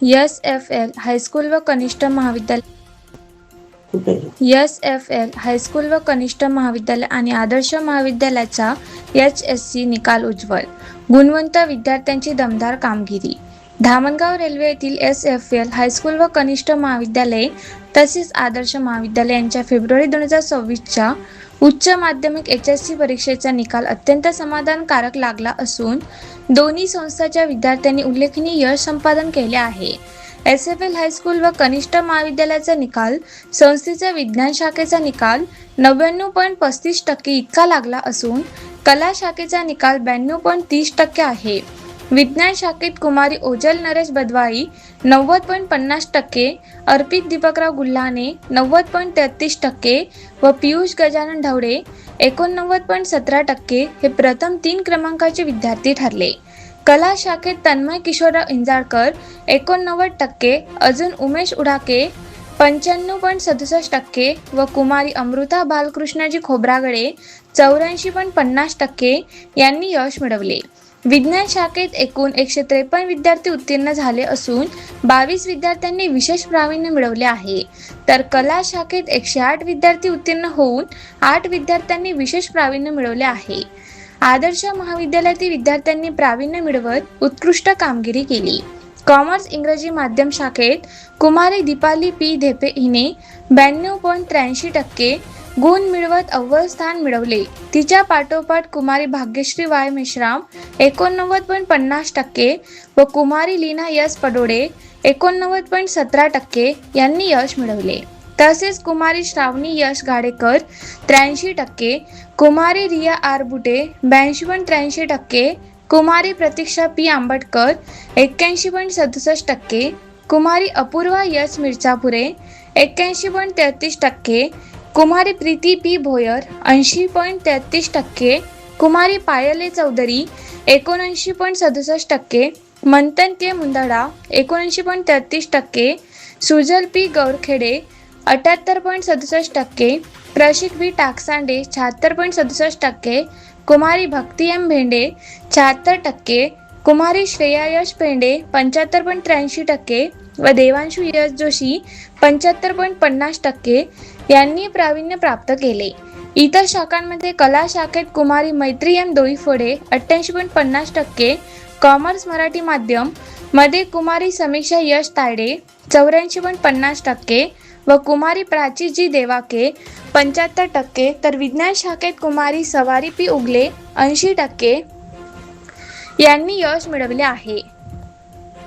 SFL high school व कनिष्ठ महाविद्यालय SFL हायस्कूल व कनिष्ठ महाविद्यालय आणि आदर्श महाविद्यालयाचा HSC निकाल उज्ज्वल, गुणवंत विद्यार्थ्यांची दमदार कामगिरी। धामणगाव रेल्वे येथील SFL हायस्कूल व कनिष्ठ महाविद्यालय तसेच आदर्श महाविद्यालय यांच्या फेब्रुवारी 2026च्या उच्च माध्यमिक HSC परीक्षेचा निकाल अत्यंत समाधानकारक लागला असून दोन्ही संस्थांच्या विद्यार्थ्यांनी उल्लेखनीय यश संपादन केले आहे। SFL हायस्कूल व कनिष्ठ महाविद्यालयाचा निकाल संस्थेच्या विज्ञान शाखेचा निकाल 99.35% इतका लागला असून कला शाखेचा निकाल 92.30% आहे। विज्ञान शाखेत कुमारी ओजल नरेश बदवाई 90.50%, अर्पित दीपकराव गुल्हाने 90.33% व पियुष गजानन ढवळे 89.17% हे प्रथम 3 क्रमांकाचे विद्यार्थी ठरले। कला शाखेत तन्मय किशोरराव इंजाळकर 89%, अजून उमेश उडाके 95.67% व कुमारी अमृता बालकृष्णाजी खोब्रागडे 84.50% यांनी यश मिळवले। विज्ञान शाखेत एकूण 153 विद्यार्थी उत्तीर्ण झाले असून 22 विद्यार्थ्यांनी विशेष प्रावीण्य मिळवले आहे, तर कला शाखेत 108 विद्यार्थी उत्तीर्ण होऊन 8 विद्यार्थ्यांनी विशेष प्रावीण्य मिळवले आहे। आदर्श महाविद्यालयातील विद्यार्थ्यांनी प्रावीण्य मिळवत उत्कृष्ट कामगिरी केली। कॉमर्स इंग्रजी माध्यम शाखेत कुमारी दीपाली पी धेपे हिने 92.83% गुण मिळवत अव्वल स्थान मिळवले। तिच्या पाठोपाठ कुमारी भाग्यश्री वाय मेश्राम 89.50% व कुमारी लीना यस पडोडे 89.17% यांनी यश मिळवले। तसेच कुमारी श्रावणी यश गाडेकर 83%, कुमारी रिया आर बुटे 82.83%, कुमारी प्रतीक्षा पी आंबटकर 81.67%, कुमारी अपूर्वा यश मिर्चापुरे 81.33%, कुमारी प्रीती पी भोयर 80.33%, कुमारी पायले चौधरी 79.67%, मंथन के मुंदडा 79.33%, सुजल पी गौरखेडे 78.67%, प्रशिक बी टाकसांडे 76.67%, कुमारी भक्ती एम भेंडे 76%, कुमारी श्रेया यश पेंडे 75.83% व देवांशू यश जोशी 75.50% यांनी प्रावीण्य प्राप्त केले। इतर शाखांमध्ये कला शाखेत कुमारी मैत्री एम दोईफोडे 88.50%, कॉमर्स मराठी माध्यम मध्ये कुमारी समीक्षा यश तायडे 84.50% व कुमारी प्राची जी देवाके 75%, तर विज्ञान शाखेत कुमारी सवारी पी उगले 80% यांनी यश मिळवले आहे।